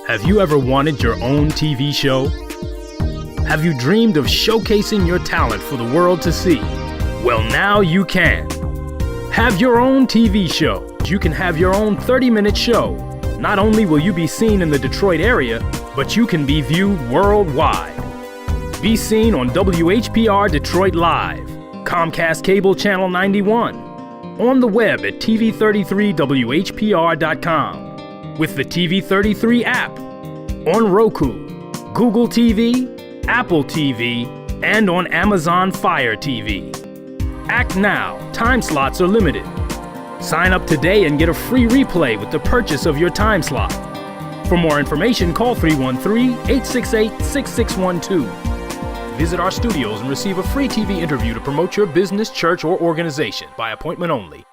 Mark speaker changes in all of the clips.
Speaker 1: Have you ever wanted your own TV show? Have you dreamed of showcasing your talent for the world to see? Well, now you can. Have your own TV show. You can have your own 30-minute show. Not only will you be seen in the Detroit area, but you can be viewed worldwide. Be seen on WHPR Detroit Live, Comcast Cable Channel 91, on the web at TV33WHPR.com, with the TV33 app, on Roku, Google TV, Apple TV, and on Amazon Fire TV. Act now. Time slots are limited. Sign up today and get a free replay with the purchase of your time slot. For more information, call 313-868-6612. Visit our studios and receive a free TV interview to promote your business, church, or organization by appointment only.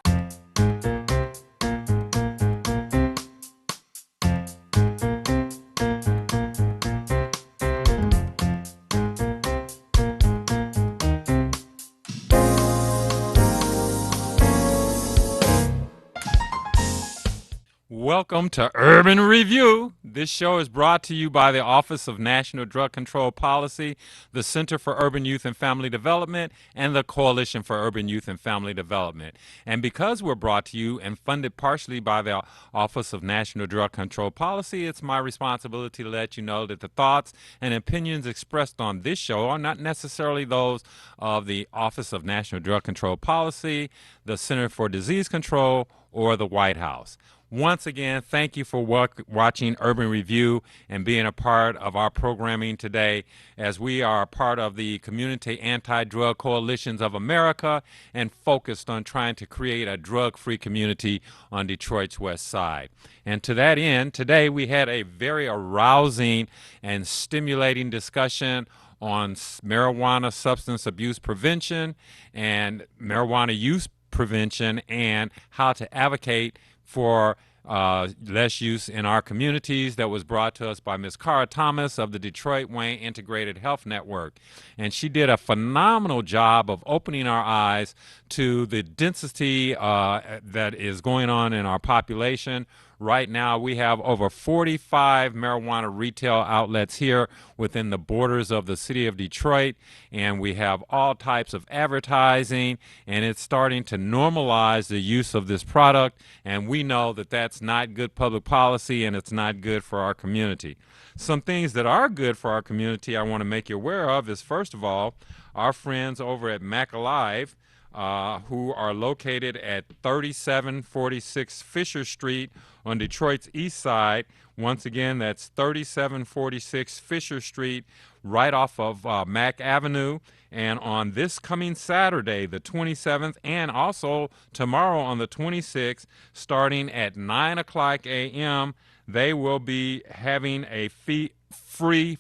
Speaker 2: Welcome to Urban Review. This show is brought to you by the Office of National Drug Control Policy, the Center for Urban Youth and Family Development, and the Coalition for Urban Youth and Family Development. And because we're brought to you and funded partially by the Office of National Drug Control Policy, it's my responsibility to let you know that the thoughts and opinions expressed on this show are not necessarily those of the Office of National Drug Control Policy, the Center for Disease Control, or the White House. Once again, thank you for watching Urban Review and being a part of our programming today, as we are a part of the Community Anti-Drug Coalitions of America and focused on trying to create a drug-free community on Detroit's west side. And to that end, today we had a very arousing and stimulating discussion on marijuana substance abuse prevention and marijuana use prevention and how to advocate for less use in our communities. That was brought to us by Ms. Cara Thomas of the Detroit Wayne Integrated Health Network. And she did a phenomenal job of opening our eyes to the density that is going on in our population. Right now, we have over 45 marijuana retail outlets here within the borders of the city of Detroit, and we have all types of advertising, and it's starting to normalize the use of this product, and we know that that's not good public policy, and it's not good for our community. Some things that are good for our community I want to make you aware of is, first of all, our friends over at Mac Alive, who are located at 3746 Fisher Street on Detroit's east side. Once again, that's 3746 Fisher Street, right off of Mack Avenue. And on this coming Saturday, the 27th, and also tomorrow on the 26th, starting at 9 o'clock a.m., they will be having a free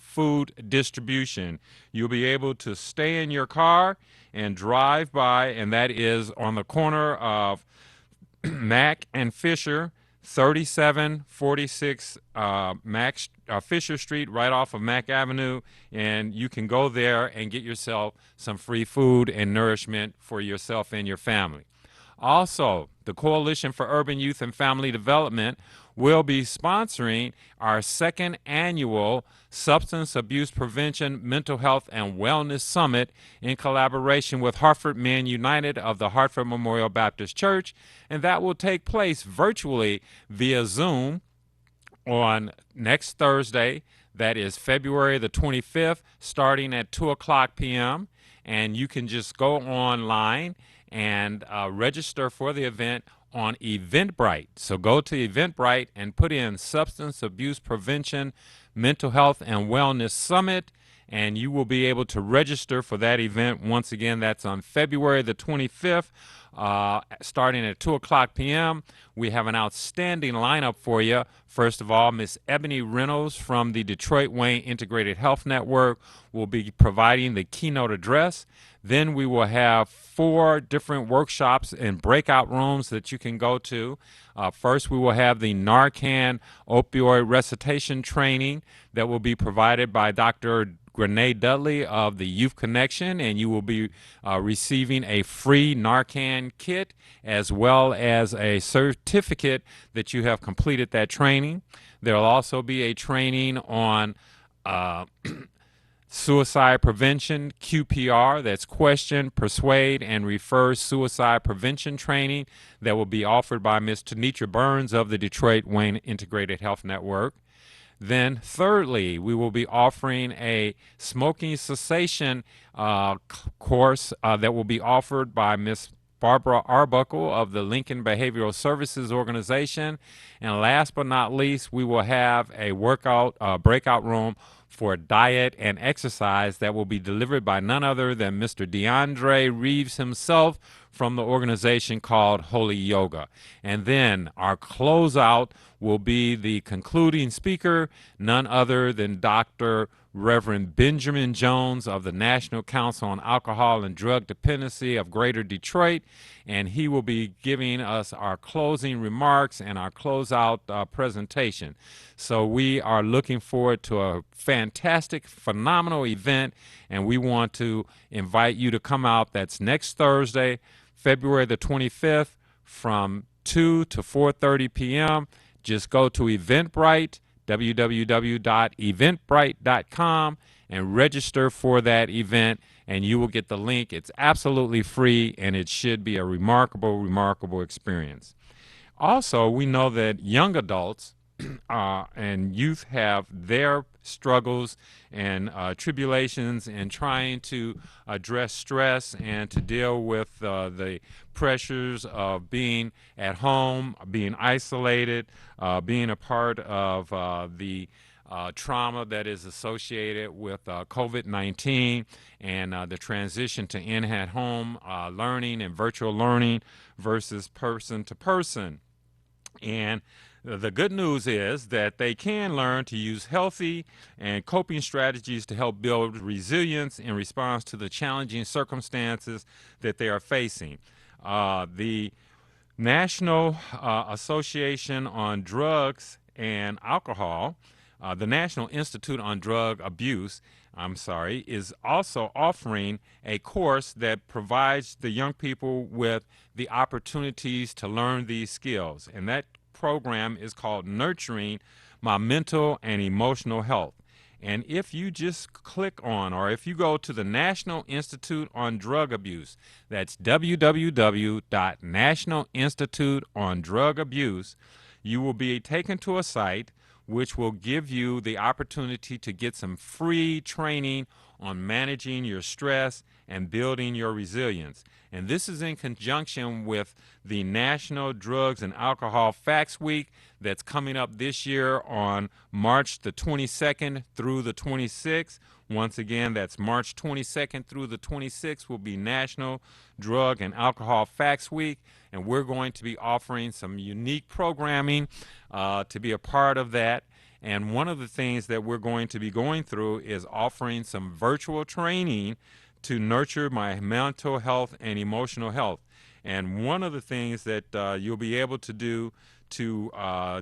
Speaker 2: food distribution. You'll be able to stay in your car and drive by, and that is on the corner of Mack and Fisher, 3746 Fisher Street, right off of Mack Avenue, and you can go there and get yourself some free food and nourishment for yourself and your family. Also, the Coalition for Urban Youth and Family Development will be sponsoring our second annual Substance Abuse Prevention, Mental Health, and Wellness Summit in collaboration with Hartford Men United of the Hartford Memorial Baptist Church, and that will take place virtually via Zoom on next Thursday. That is February the 25th, starting at 2 o'clock p.m., and you can just go online and register for the event on Eventbrite. So go to Eventbrite and put in Substance Abuse Prevention, Mental Health, and Wellness Summit, and you will be able to register for that event. Once again, that's on February the 25th, starting at 2 o'clock p.m. We have an outstanding lineup for you. First of all, Miss Ebony Reynolds from the Detroit Wayne Integrated Health Network will be providing the keynote address. Then we will have 4 different workshops and breakout rooms that you can go to. First, we will have the Narcan opioid recitation training that will be provided by Dr. Renee Dudley of the Youth Connection, and you will be receiving a free Narcan kit as well as a certificate that you have completed that training. There will also be a training on suicide prevention, QPR, that's question, persuade, and refer suicide prevention training that will be offered by Ms. Tanitra Burns of the Detroit Wayne Integrated Health Network. Then thirdly, we will be offering a smoking cessation course that will be offered by Ms. Barbara Arbuckle of the Lincoln Behavioral Services Organization. And last but not least, we will have a breakout room for diet and exercise that will be delivered by none other than Mr. DeAndre Reeves himself from the organization called Holy Yoga. And then our closeout will be the concluding speaker, none other than Dr. Reverend Benjamin Jones of the National Council on Alcohol and Drug Dependency of Greater Detroit, and he will be giving us our closing remarks and our closeout presentation. So we are looking forward to a fantastic, phenomenal event, and we want to invite you to come out. That's next Thursday, February the 25th, from 2 to 4:30 p.m. Just go to Eventbrite, www.eventbrite.com, and register for that event, and you will get the link. It's absolutely free, and it should be a remarkable, remarkable experience. Also, we know that young adults and youth have their struggles and tribulations in trying to address stress and to deal with the pressures of being at home, being isolated, being a part of the trauma that is associated with COVID-19 and the transition to in-at-home learning and virtual learning versus person-to-person. And the good news is that they can learn to use healthy and coping strategies to help build resilience in response to the challenging circumstances that they are facing. The National Association on Drugs and Alcohol, the National Institute on Drug Abuse, is also offering a course that provides the young people with the opportunities to learn these skills. And that program is called Nurturing My Mental and Emotional Health. And if you just click on, or if you go to the National Institute on Drug Abuse, that's www.nationalinstituteondrugabuse, you will be taken to a site which will give you the opportunity to get some free training on managing your stress and building your resilience. And this is in conjunction with the National Drugs and Alcohol Facts Week that's coming up this year on March the 22nd through the 26th. Once again, that's March 22nd through the 26th will be National Drug and Alcohol Facts Week, and we're going to be offering some unique programming to be a part of that. And one of the things that we're going to be going through is offering some virtual training to nurture my mental health and emotional health. And one of the things that you'll be able to do to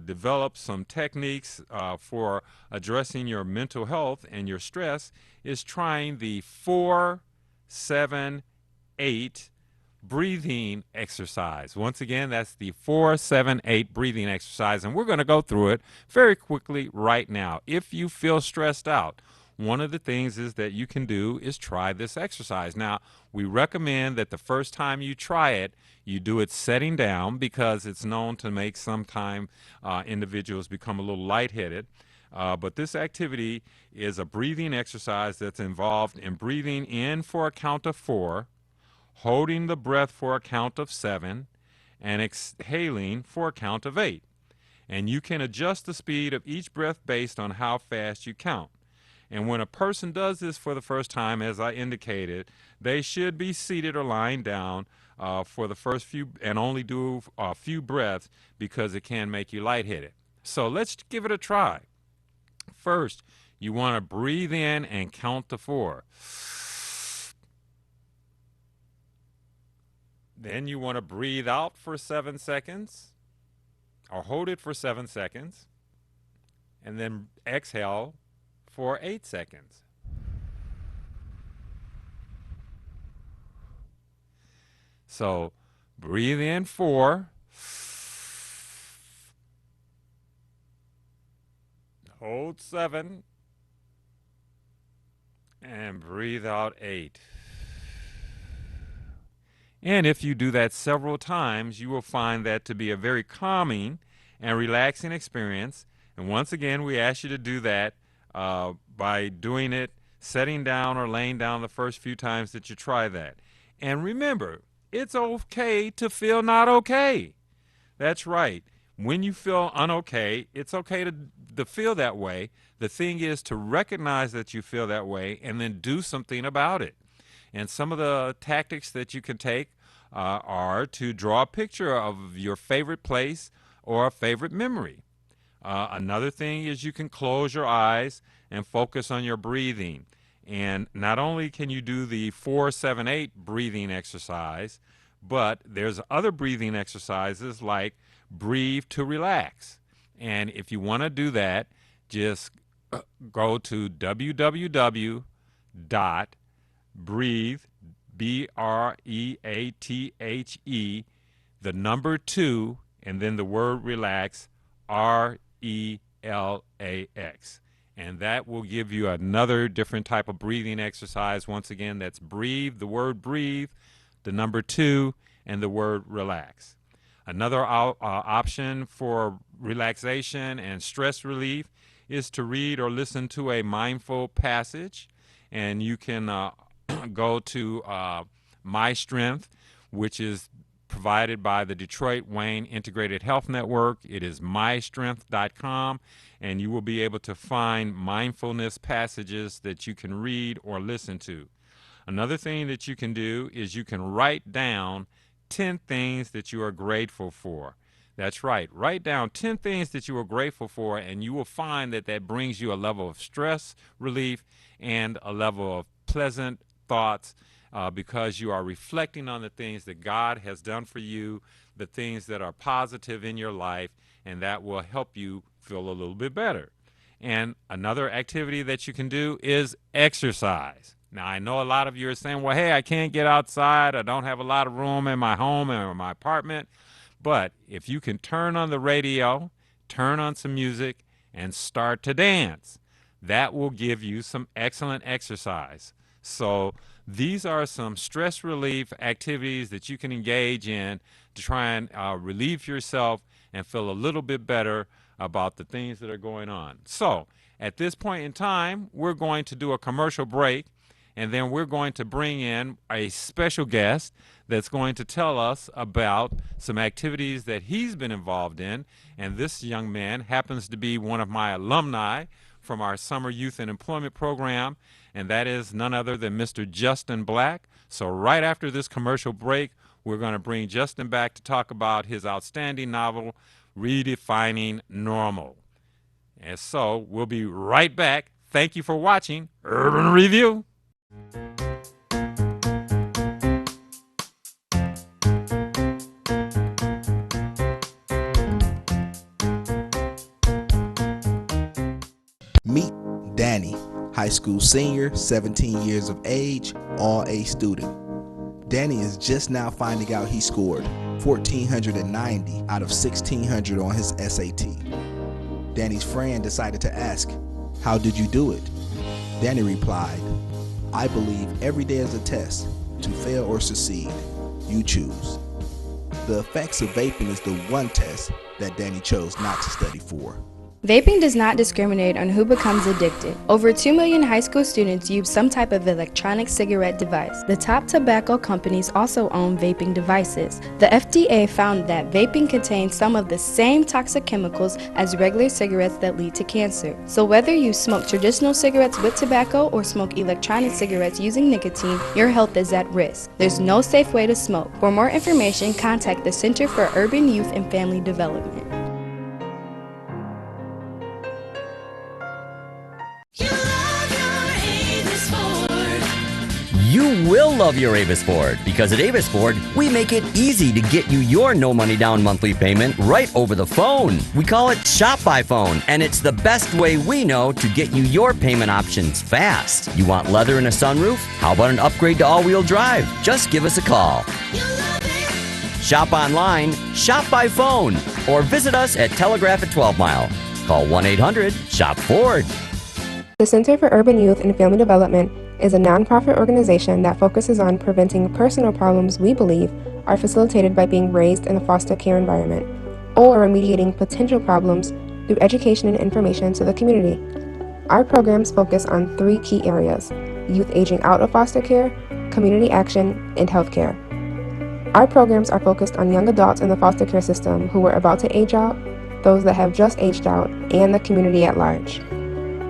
Speaker 2: develop some techniques for addressing your mental health and your stress is trying the 4-7-8 breathing exercise. Once again, that's the 4-7-8 breathing exercise, and we're going to go through it very quickly right now. If you feel stressed out, one of the things is that you can do is try this exercise. Now, we recommend that the first time you try it, you do it sitting down because it's known to make sometimes individuals become a little lightheaded. But this activity is a breathing exercise that's involved in breathing in for a count of 4, holding the breath for a count of 7, and exhaling for a count of 8. And you can adjust the speed of each breath based on how fast you count. And when a person does this for the first time, as I indicated, they should be seated or lying down for the first few, and only do a few breaths because it can make you lightheaded. So let's give it a try. First, you want to breathe in and count to 4. Then you want to breathe out for 7 seconds, or hold it for 7 seconds, and then exhale for 8 seconds. So breathe in 4, hold 7, and breathe out 8. And if you do that several times, you will find that to be a very calming and relaxing experience. And once again, we ask you to do that by doing it, sitting down or laying down the first few times that you try that. And remember, it's okay to feel not okay. That's right. When you feel unokay, it's okay to feel that way. The thing is to recognize that you feel that way and then do something about it. And some of the tactics that you can take are to draw a picture of your favorite place or a favorite memory. Another thing is you can close your eyes and focus on your breathing. And not only can you do the 4-7-8 breathing exercise, but there's other breathing exercises like breathe to relax. And if you want to do that, just go to www.breathe, BREATHE, the number 2, and then the word relax, RELAX. And that will give you another different type of breathing exercise. Once again, that's breathe, the word breathe, the number 2, and the word relax. Another option for relaxation and stress relief is to read or listen to a mindful passage. And you can go to My Strength, which is provided by the Detroit Wayne Integrated Health Network. It is mystrength.com, and you will be able to find mindfulness passages that you can read or listen to. Another thing that you can do is you can write down 10 things that you are grateful for. That's right. Write down 10 things that you are grateful for, and you will find that that brings you a level of stress relief and a level of pleasant thoughts because you are reflecting on the things that God has done for you, the things that are positive in your life, and that will help you feel a little bit better. And another activity that you can do is exercise. Now, I know a lot of you are saying, well, hey, I can't get outside. I don't have a lot of room in my home or my apartment. But if you can turn on the radio, turn on some music, and start to dance, that will give you some excellent exercise. So these are some stress relief activities that you can engage in to try and relieve yourself and feel a little bit better about the things that are going on. So at this point in time, we're going to do a commercial break, and then we're going to bring in a special guest that's going to tell us about some activities that he's been involved in. And this young man happens to be one of my alumni from our Summer Youth and Employment Program, and that is none other than Mr. Justin Black. So right after this commercial break, we're going to bring Justin back to talk about his outstanding novel, Redefining Normal. And so we'll be right back. Thank you for watching Urban Review.
Speaker 3: Meet Danny, high school senior, 17 years of age, all-A student. Danny is just now finding out he scored 1,490 out of 1,600 on his SAT. Danny's friend decided to ask, "How did you do it?" Danny replied, "I believe every day is a test. To fail or succeed, you choose." The effects of vaping is the one test that Danny chose not to study for.
Speaker 4: Vaping does not discriminate on who becomes addicted. Over 2 million high school students use some type of electronic cigarette device. The top tobacco companies also own vaping devices. The FDA found that vaping contains some of the same toxic chemicals as regular cigarettes that lead to cancer. So whether you smoke traditional cigarettes with tobacco or smoke electronic cigarettes using nicotine, your health is at risk. There's no safe way to smoke. For more information, contact the Center for Urban Youth and Family Development.
Speaker 5: You will love your Avis Ford because at Avis Ford, we make it easy to get you your no money down monthly payment right over the phone. We call it Shop by Phone, and it's the best way we know to get you your payment options fast. You want leather and a sunroof? How about an upgrade to all-wheel drive? Just give us a call. Shop online, shop by phone, or visit us at Telegraph at 12 Mile. Call 1-800-SHOP-FORD.
Speaker 6: The Center for Urban Youth and Family Development is a nonprofit organization that focuses on preventing personal problems we believe are facilitated by being raised in a foster care environment, or remediating potential problems through education and information to the community. Our programs focus on 3 key areas: youth aging out of foster care, community action, and healthcare. Our programs are focused on young adults in the foster care system who are about to age out, those that have just aged out, and the community at large.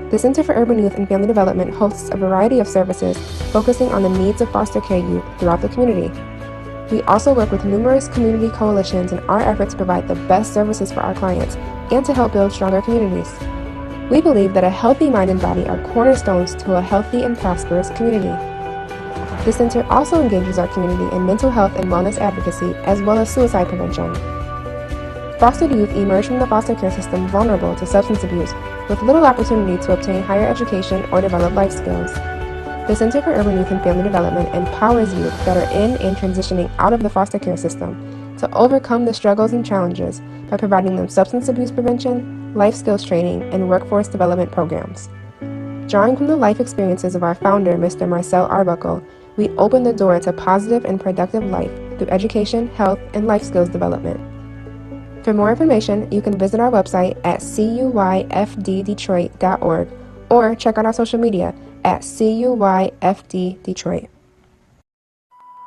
Speaker 6: The Center for Urban Youth and Family Development hosts a variety of services focusing on the needs of foster care youth throughout the community. We also work with numerous community coalitions in our effort to provide the best services for our clients and to help build stronger communities. We believe that a healthy mind and body are cornerstones to a healthy and prosperous community. The center also engages our community in mental health and wellness advocacy, as well as suicide prevention. Fostered youth emerge from the foster care system vulnerable to substance abuse, with little opportunity to obtain higher education or develop life skills. The Center for Urban Youth and Family Development empowers youth that are in and transitioning out of the foster care system to overcome the struggles and challenges by providing them substance abuse prevention, life skills training, and workforce development programs. Drawing from the life experiences of our founder, Mr. Marcel Arbuckle, we open the door to positive and productive life through education, health, and life skills development. For more information, you can visit our website at cuyfddetroit.org or check out our social media at cuyfddetroit.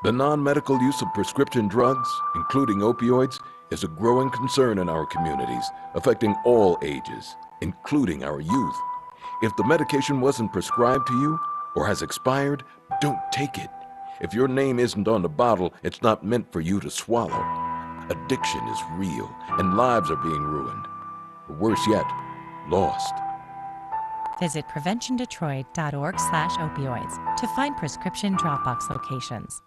Speaker 7: The non-medical use of prescription drugs, including opioids, is a growing concern in our communities, affecting all ages, including our youth. If the medication wasn't prescribed to you or has expired, don't take it. If your name isn't on the bottle, it's not meant for you to swallow. Addiction is real, and lives are being ruined. Or worse yet, lost.
Speaker 8: Visit PreventionDetroit.org/opioids to find prescription Dropbox locations.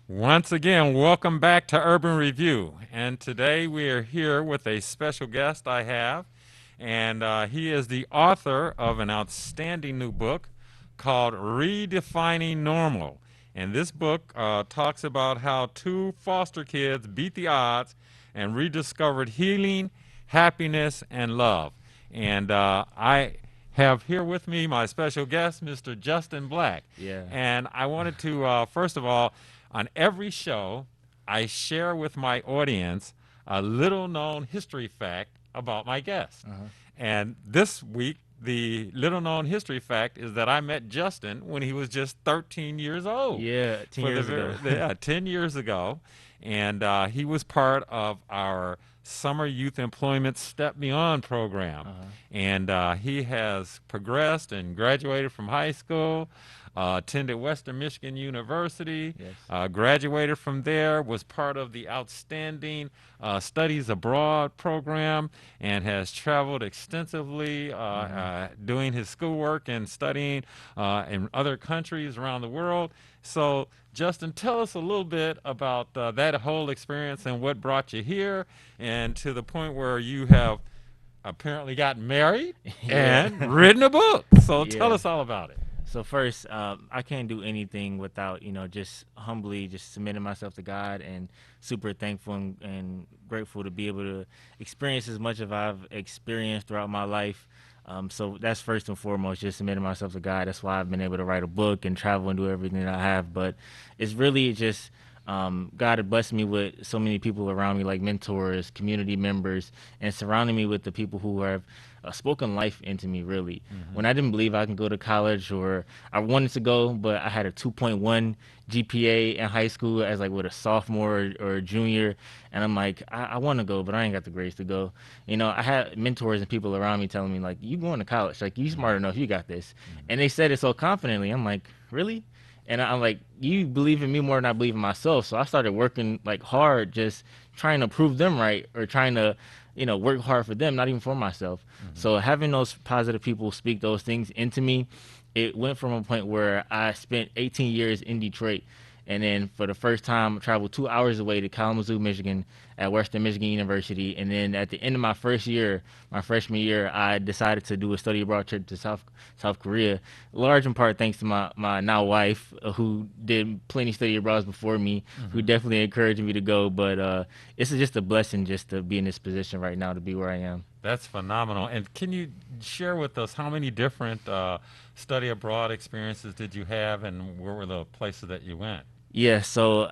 Speaker 2: Once again, welcome back to Urban Review. And today we are here with a special guest I have. And he is the author of an outstanding new book called Redefining Normal. And this book talks about how 2 foster kids beat the odds and rediscovered healing, happiness, and love. And I have here with me my special guest, Mr. Justin Black.
Speaker 9: Yeah.
Speaker 2: And I wanted to, first of all, on every show, I share with my audience a little-known history fact about my guest. And this week, the little-known history fact is that I met Justin when he was just 13 years old.
Speaker 9: Yeah, 10 years ago.
Speaker 2: Yeah, 10 years ago. And he was part of our Summer Youth Employment Step Beyond program. And he has progressed and graduated from high school, attended Western Michigan University, graduated from there, was part of the outstanding Studies Abroad program, and has traveled extensively doing his schoolwork and studying in other countries around the world. So, Justin, tell us a little bit about that whole experience and what brought you here, and to the point where you have apparently gotten married and written a book. So tell us all about it.
Speaker 9: So first, I can't do anything without, just humbly just submitting myself to God, and super thankful and grateful to be able to experience as much as I've experienced throughout my life. So that's first and foremost, just submitting myself to God. That's why I've been able to write a book and travel and do everything that I have. But it's really just God had blessed me with so many people around me, like mentors, community members, and surrounding me with the people who have spoken life into me, really. When I didn't believe I could go to college, or I wanted to go, but I had a 2.1 GPA in high school as like with a sophomore or a junior, and I'm like, I want to go, but I ain't got the grades to go. You know, I had mentors and people around me telling me like, you going to college, like you smart enough, you got this, and they said it so confidently. I'm like, really? And I'm like, you believe in me more than I believe in myself. So I started working like hard, just trying to prove them right, or trying to, you know, work hard for them, not even for myself. So having those positive people speak those things into me, it went from a point where I spent 18 years in Detroit. And then for the first time, I traveled 2 hours away to Kalamazoo, Michigan at Western Michigan University. And then at the end of my first year, my freshman year, I decided to do a study abroad trip to South Korea, large in part thanks to my now wife, who did plenty of study abroads before me, who definitely encouraged me to go. But it's just a blessing just to be in this position right now, to be where I am.
Speaker 2: That's phenomenal. And can you share with us how many different study abroad experiences did you have, and where were the places that you went?
Speaker 9: Yeah, so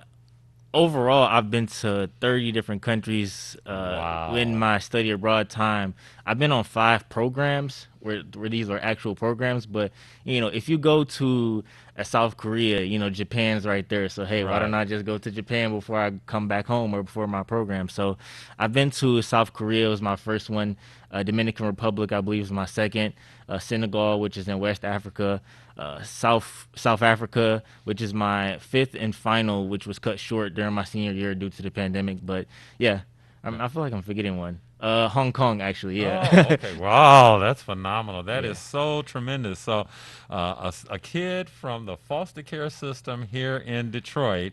Speaker 9: overall, I've been to 30 different countries
Speaker 2: Wow.
Speaker 9: in my study abroad time. I've been on 5 programs where these are actual programs. But, you know, if you go to South Korea, you know, Japan's right there. So, hey, why don't
Speaker 2: Right.
Speaker 9: I just go to Japan before I come back home or before my program? So I've been to South Korea, was my first one. Dominican Republic, I believe, is my second. Senegal, which is in West Africa. South Africa, which is my 5th and final, which was cut short during my senior year due to the pandemic. But yeah, I feel like I'm forgetting one. Hong Kong, actually, yeah.
Speaker 2: Oh, okay. Wow, that's phenomenal. That
Speaker 9: Yeah.
Speaker 2: is so tremendous. So, a kid from the foster care system here in Detroit,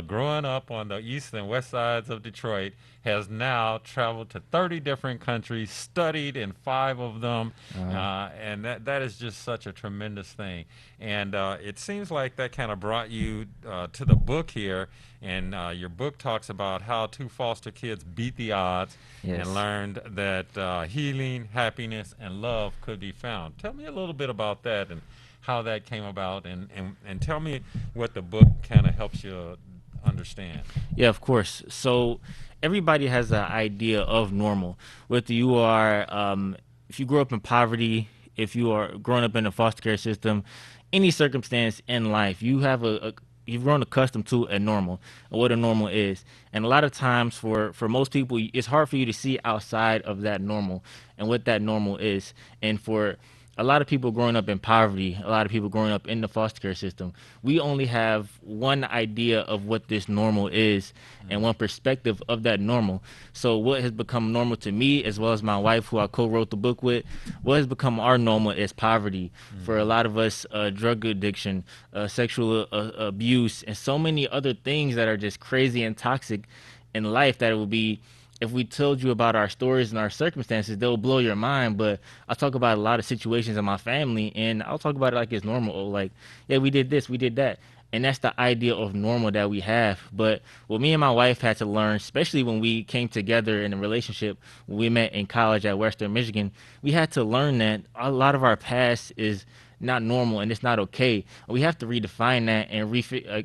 Speaker 2: growing up on the east and west sides of Detroit, has now traveled to 30 different countries, studied in 5 of them, and that is just such a tremendous thing. And it seems like that kind of brought you to the book here. And your book talks about how 2 foster kids beat the odds
Speaker 9: Yes.
Speaker 2: and learned that healing, happiness, and love could be found. Tell me a little bit about that and how that came about, and tell me what the book kind of helps you understand.
Speaker 9: Yeah, of course. So everybody has an idea of normal. Whether you are, if you grew up in poverty, if you are growing up in a foster care system, any circumstance in life, you have you've grown accustomed to a normal, and what a normal is. And a lot of times for most people, it's hard for you to see outside of that normal and what that normal is. And for a lot of people growing up in poverty, a lot of people growing up in the foster care system, we only have one idea of what this normal is and one perspective of that normal. So what has become normal to me, as well as my wife, who I co-wrote the book with, what has become our normal is poverty. For a lot of us, drug addiction, sexual abuse, and so many other things that are just crazy and toxic in life that it will be, if we told you about our stories and our circumstances, they'll blow your mind. But I talk about a lot of situations in my family, and I'll talk about it like it's normal. Oh, like, yeah, we did this, we did that. And that's the idea of normal that we have. But what me and my wife had to learn, especially when we came together in a relationship, when we met in college at Western Michigan, we had to learn that a lot of our past is not normal and it's not okay. We have to redefine that and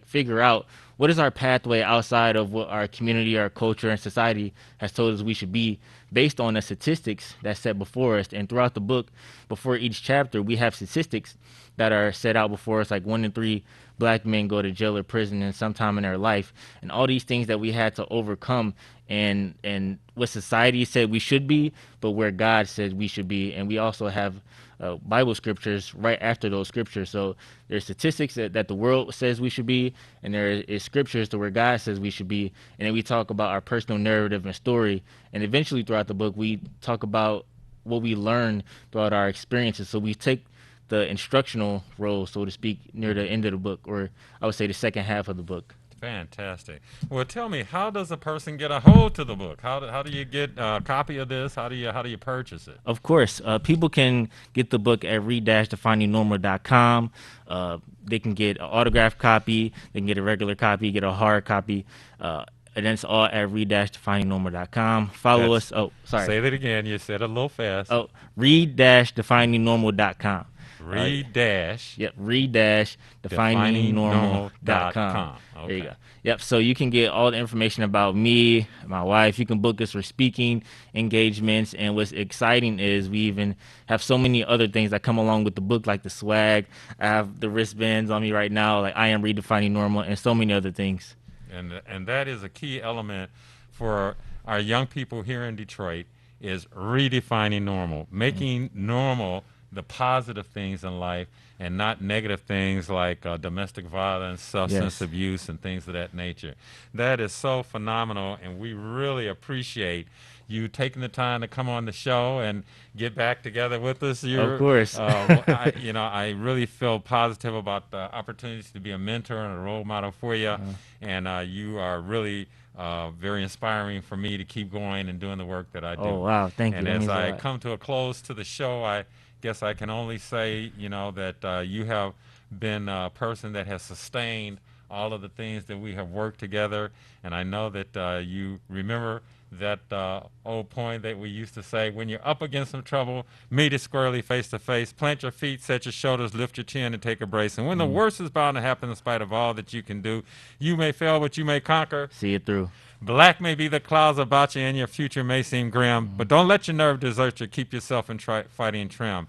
Speaker 9: figure out what is our pathway outside of what our community, our culture, and society has told us we should be, based on the statistics that's set before us. And throughout the book, before each chapter, we have statistics that are set out before us, like 1 in 3 black men go to jail or prison in some time in their life, and all these things that we had to overcome, and what society said we should be, but where God said we should be. And we also have Bible scriptures right after those scriptures. So there's statistics that the world says we should be, and there is scriptures to where God says we should be. And then we talk about our personal narrative and story. And eventually throughout the book, we talk about what we learn throughout our experiences. So we take the instructional role, so to speak, near the end of the book, or I would say the second half of the book.
Speaker 2: Fantastic. Well, tell me, how does a person get a hold to the book? How do you get a copy of this? How do you purchase it?
Speaker 9: Of course, people can get the book at read-definingnormal.com. They can get an autographed copy, they can get a regular copy, get a hard copy, and that's all at read-definingnormal.com. Follow us. Oh, sorry.
Speaker 2: Say that again. You said it a little fast.
Speaker 9: Oh, read-definingnormal.com. read-definingnormal.com. There you go. Yep. So you can get all the information about me, my wife. You can book us for speaking engagements. And what's exciting is we even have so many other things that come along with the book, like the swag. I have the wristbands on me right now, like I am redefining normal, and so many other things.
Speaker 2: And that is a key element for our young people here in Detroit, is redefining normal, making normal the positive things in life and not negative things like domestic violence, substance abuse, and things of that nature. That is so phenomenal, and we really appreciate you taking the time to come on the show and get back together with us.
Speaker 9: Of course.
Speaker 2: I really feel positive about the opportunities to be a mentor and a role model for you, and you are really very inspiring for me to keep going and doing the work that I do.
Speaker 9: Oh, wow. Thank you.
Speaker 2: And as I come to a close to the show, I guess I can only say, that you have been a person that has sustained all of the things that we have worked together. And I know that you remember that old point that we used to say, when you're up against some trouble, meet it squarely face to face, plant your feet, set your shoulders, lift your chin, and take a brace. And when the worst is bound to happen in spite of all that you can do, you may fail, but you may conquer.
Speaker 9: See it through.
Speaker 2: Black may be the clouds about you, and your future may seem grim, but don't let your nerve desert you. Keep yourself in fighting trim.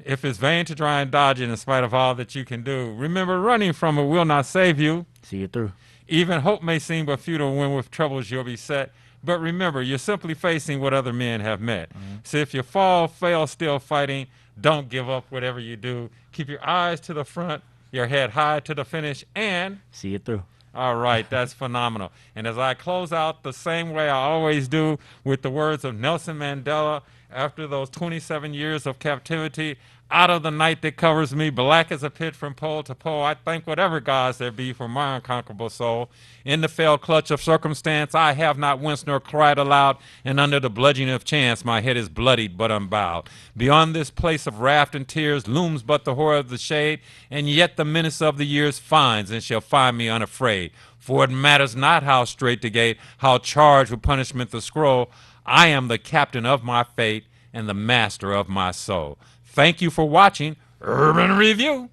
Speaker 2: If it's vain to try and dodge it in spite of all that you can do, remember, running from it will not save you.
Speaker 9: See it through.
Speaker 2: Even hope may seem but futile when with troubles you'll be set. But remember, you're simply facing what other men have met. So if you fall, fail, still fighting, don't give up whatever you do. Keep your eyes to the front, your head high to the finish, and
Speaker 9: see it through.
Speaker 2: All right, that's phenomenal. And as I close out the same way I always do, with the words of Nelson Mandela, after those 27 years of captivity, out of the night that covers me, black as a pit from pole to pole, I thank whatever gods there be for my unconquerable soul. In the fell clutch of circumstance, I have not winced nor cried aloud, and under the bludgeoning of chance, my head is bloodied but unbowed. Beyond this place of wrath and tears looms but the horror of the shade, and yet the menace of the years finds and shall find me unafraid. For it matters not how straight the gate, how charged with punishment the scroll, I am the captain of my fate and the master of my soul. Thank you for watching Urban Review.